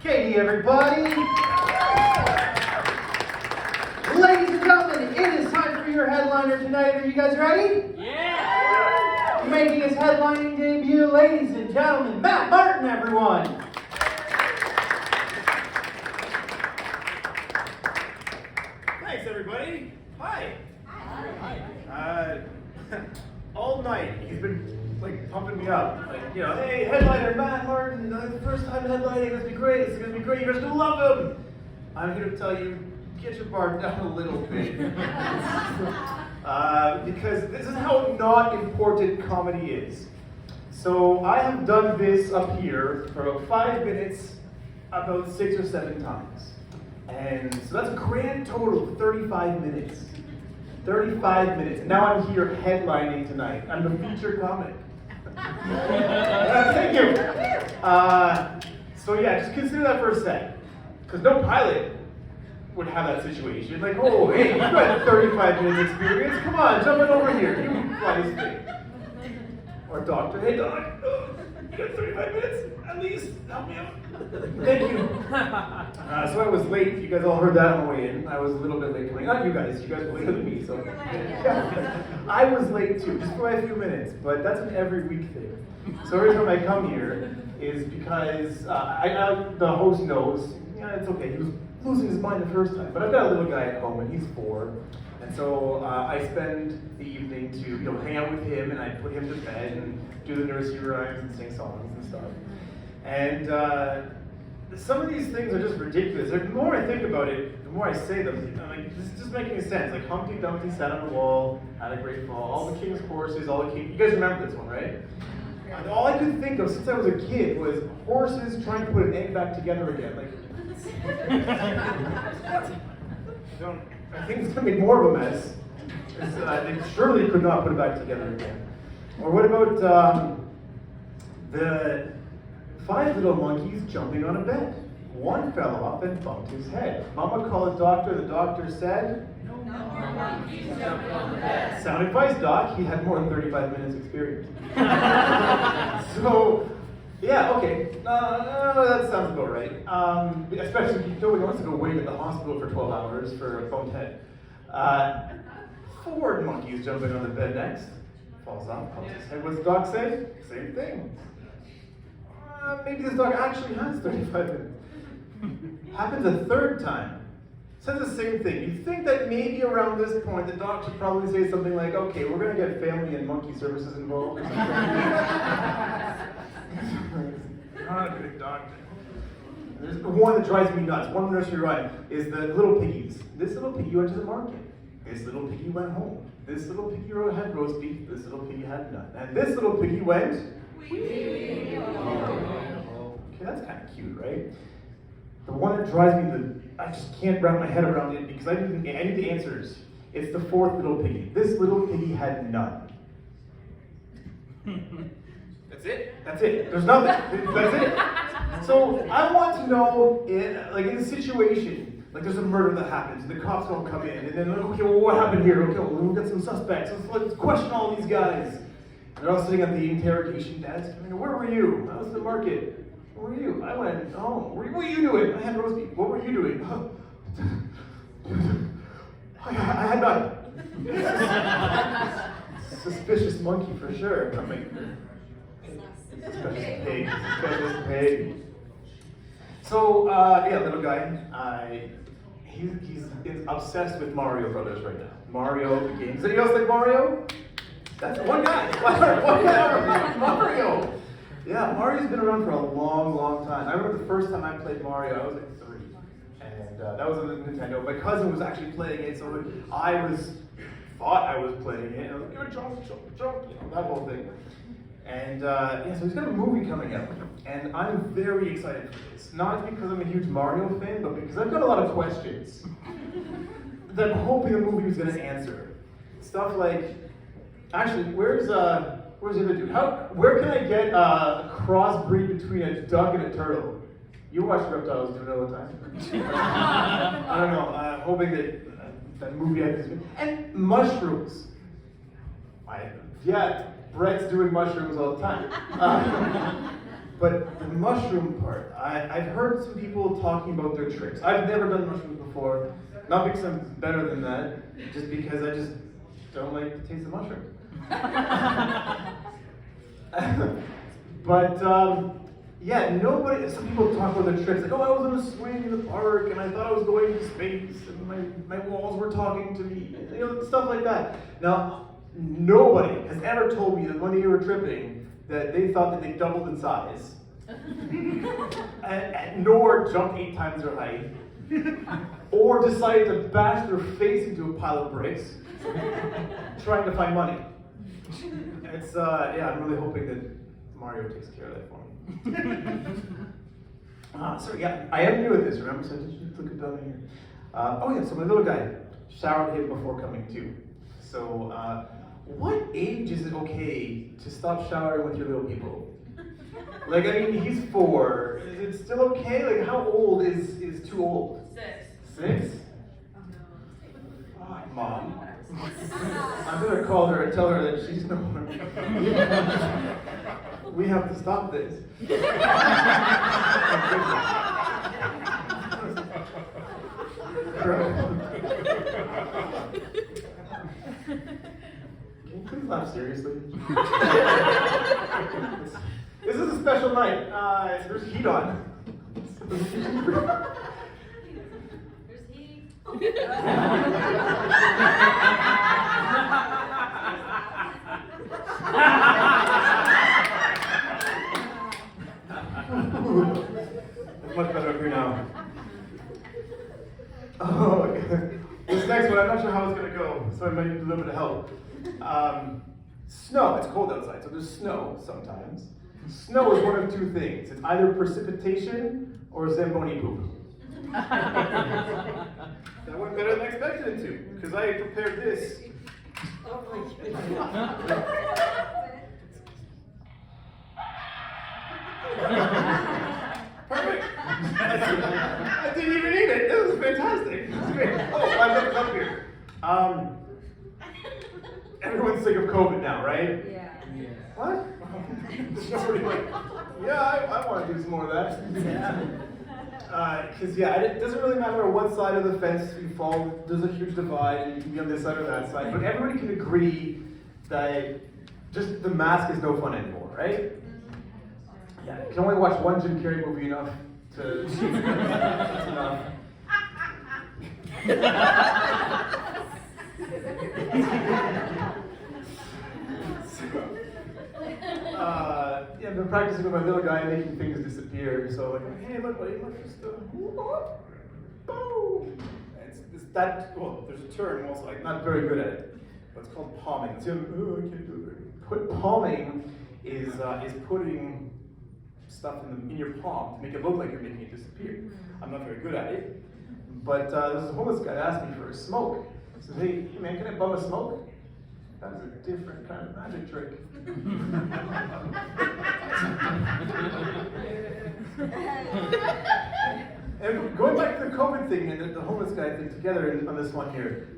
Katie, everybody! Ladies and gentlemen, it is time for your headliner tonight. Are you guys ready? Yeah! Making his headlining debut, ladies and gentlemen, Matt Martin, everyone! Thanks, everybody. Hi. Hi. All night he's been like pumping me up, like, you know, hey, headliner Matt Martin, the first time headlining, it's gonna be great. It's gonna be great. You guys are gonna love him. I'm here to tell you, get your bar down a little bit, because this is how not important comedy is. So I have done this up here for about 5 minutes, about 6 or 7 times. And so that's a grand total of 35 minutes. 35 minutes. And now I'm here headlining tonight. I'm the feature comic. Thank you. So yeah, just consider that for a sec. Because no pilot would have that situation. Like, oh, hey, you've got 35 minutes experience. Come on, jump in over here. You fly this thing. Or doctor, hey doc, you got 35 minutes? At least, help me out. Thank you. So I was late. You guys all heard that on the way in. I was a little bit late coming. Not you guys were later than me. So yeah. I was late too, just by a few minutes. But that's an every week thing. So every time I come here is because the host knows. Yeah, it's okay. He was losing his mind the first time. But I've got a little guy at home, and he's 4. And so I spend the evening to hang out with him, and I put him to bed and do the nursery rhymes and sing songs and stuff. And some of these things are just ridiculous. The more I think about it, the more I say them. I'm like, this is just making sense. Like Humpty Dumpty sat on the wall, had a great fall. All the king's horses, all the king. You guys remember this one, right? And all I could think of since I was a kid was horses trying to put an egg back together again. Like, I think it's gonna be more of a mess. They surely could not put it back together again. Or what about the 5 little monkeys jumping on a bed? One fell off and bumped his head. Mama called a doctor. The doctor said, "No more monkeys jumping on the bed." Sound advice, doc. He had more than 35 minutes experience. So, yeah, okay. That sounds about right. Especially if nobody wants to go wait at the hospital for 12 hours for a bumped head. 4 monkeys jumping on the bed next. Falls off, bumps his head. What's the doc say? Same thing. Maybe this dog actually has 35 minutes. Happens a 3rd time. Says the same thing. You'd think that maybe around this point the doc should probably say something like, okay, we're going to get family and monkey services involved. Or something. Not a good doctor. There's the one that drives me nuts. One nursery rhyme is the little piggies. This little piggy went to the market. This little piggy went home. This little piggy had roast beef. This little piggy had none. And this little piggy went... Okay, that's kind of cute, right? The one that drives me, I just can't wrap my head around it because I need the answers. It's the 4th little piggy. This little piggy had none. That's it? That's it. There's nothing. That's it. So I want to know, in a situation, like there's a murder that happens, and the cops don't come in, and then, okay, well, what happened here? Okay, well, we've got some suspects. Let's question all these guys. They're all sitting at the interrogation desk. Where were you? I was in the market. Where were you? I went home. What were you doing? I had roast beef. What were you doing? I had none. Suspicious monkey for sure. Suspicious pig. Suspicious pig. So, yeah, little guy. He's obsessed with Mario Brothers right now. Mario, the game. Does anyone else like Mario? That's one guy. One guy. Mario. Yeah, Mario's been around for a long, long time. I remember the first time I played Mario, I was like 3. And that was on the Nintendo. My cousin was actually playing it, so thought I was playing it. I was like, jump, that whole thing. And yeah, so he's got a movie coming out. And I'm very excited for this. Not because I'm a huge Mario fan, but because I've got a lot of questions that I'm hoping the movie is going to answer. Stuff like, actually, where's the other dude? Where can I get a crossbreed between a duck and a turtle? You watch reptiles do it all the time. I don't know. Hoping that movie has and mushrooms. Yeah, Brett's doing mushrooms all the time. But the mushroom part, I've heard some people talking about their tricks. I've never done mushrooms before, not because I'm better than that, just because I just don't like the taste of mushrooms. But yeah, some people talk about their tricks, like, oh, I was on a swing in the park, and I thought I was going to space, and my walls were talking to me, stuff like that. Now, nobody has ever told me that when they were tripping, that they thought that they doubled in size, and nor jumped 8 times their height, or decided to bash their face into a pile of bricks, trying to find money. It's, yeah, I'm really hoping that Mario takes care of that for me. So yeah, I am new at this, remember? So just look it down here. Oh yeah, so my little guy showered him before coming to. So, what age is it okay to stop showering with your little people? Like, I mean, he's 4. Is it still okay? Like, how old is too old? 6. 6? Fuck, Mom. I'm gonna call her and tell her that she's no more. We have to stop this. Can you please laugh seriously? This is a special night. There's heat on. There's heat. It's much better up here now. Oh, this next one, I'm not sure how it's going to go, so I might need a little bit of help. Snow, it's cold outside, so there's snow sometimes. Snow is one of 2 things. It's either precipitation or Zamboni poop. That went better than I expected it to, because I prepared this. Oh my goodness. Perfect. I didn't even need it. It was fantastic. It was great. Oh, I looked it up here. Everyone's sick of COVID now, right? Yeah. What? Somebody like, yeah, I want to do some more of that. Because it doesn't really matter on what side of the fence you fall. There's a huge divide, and you can be on this side or that side. But everybody can agree that just the mask is no fun anymore, right? Yeah, you can only watch one Jim Carrey movie enough to. That's enough. Yeah, I've been practicing with my little guy making things disappear. So like, hey, look, buddy, look, just boom. It's that. Well, there's a term also. I'm not very good at it, but it's called palming. I can't do it. Palming is putting stuff in your palm to make it look like you're making it disappear. I'm not very good at it, but there's a homeless guy that asked me for a smoke. He said, hey man, can I bum a smoke? That's a different kind of magic trick. And going back to the COVID thing and the homeless guy thing together on this one here,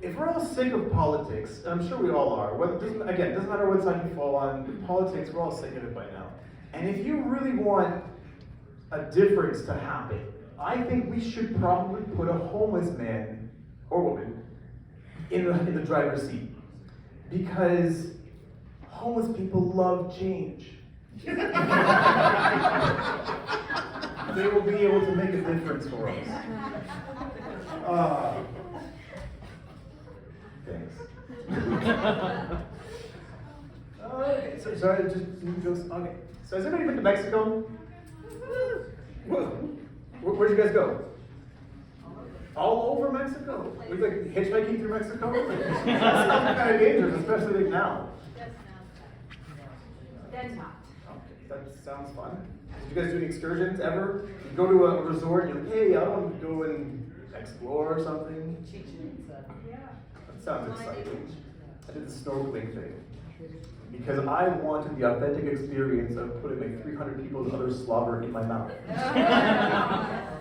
if we're all sick of politics, and I'm sure we all are, it doesn't matter what side you fall on, politics, we're all sick of it by now. And if you really want a difference to happen, I think we should probably put a homeless man or woman in the driver's seat. Because homeless people love change. They will be able to make a difference for us. Thanks. So, sorry, just new jokes. Okay. So has anybody been to Mexico? Whoa. Where'd you guys go? All over Mexico? We're like hitchhiking through Mexico? That sounds kind of dangerous, especially like now. That's not. Okay, that sounds fun. Did you guys do any excursions ever? You go to a resort and you're like, hey, I want to go and explore or something. Yeah. That sounds exciting. I did the snorkeling thing. Because I wanted the authentic experience of putting like 300 people's other slobber in my mouth.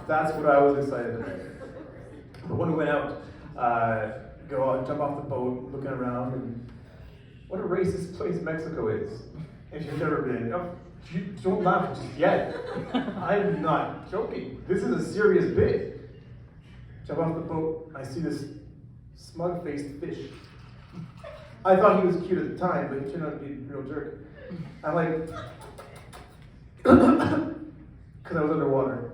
That's what I was excited about. But when we went out, go out, jump off the boat, looking around, and what a racist place Mexico is. If you've never been, You don't laugh just yet. I'm not joking. This is a serious bit. Jump off the boat, I see this smug-faced fish. I thought he was cute at the time, but he turned out to be a real jerk. I'm like, because I was underwater.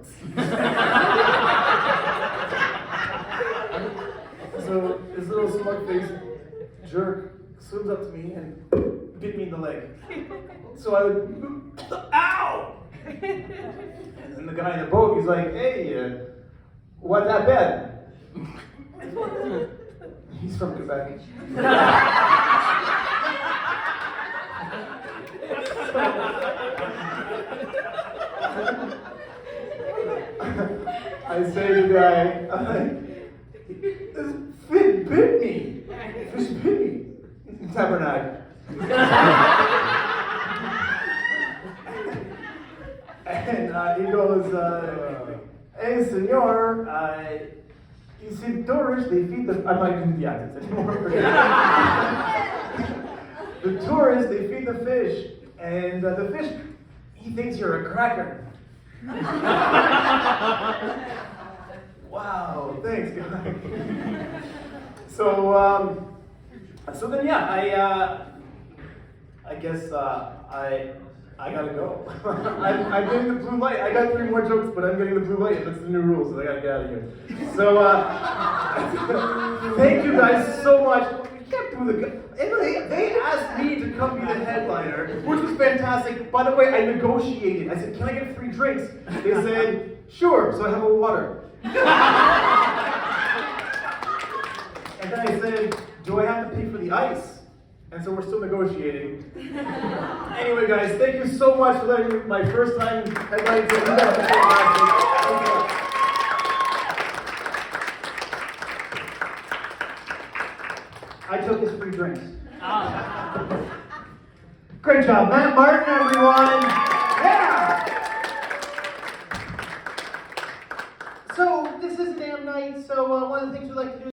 So this little smug-faced jerk swims up to me and bit me in the leg. So I would, ow! And then the guy in the boat, he's like, hey, what that bad? He's from Quebec. I say to the guy, this fish bit me. Fish bit me. Tabernacle. And he goes, hey, senor, you see, tourists, they feed the, I'm not using the accents anymore. The tourists, they feed the fish, and the fish, he thinks you're a cracker. Wow, thanks, guys. So then, yeah, I guess I gotta go. I'm getting the blue light. I got 3 more jokes, but I'm getting the blue light. That's the new rule, so I gotta get out of here. So, thank you guys so much. We can't do they asked me to come be the headliner, which was fantastic. By the way, I negotiated. I said, can I get free drinks? They said, sure, so I have a water. And then I said, do I have to pay for the ice? And so we're still negotiating. Anyway, guys, thank you so much for letting me, my first time headlining. I took his free drinks. Great job, Matt Martin, everyone. Yeah. So this is a damn night. So one of the things we like to do.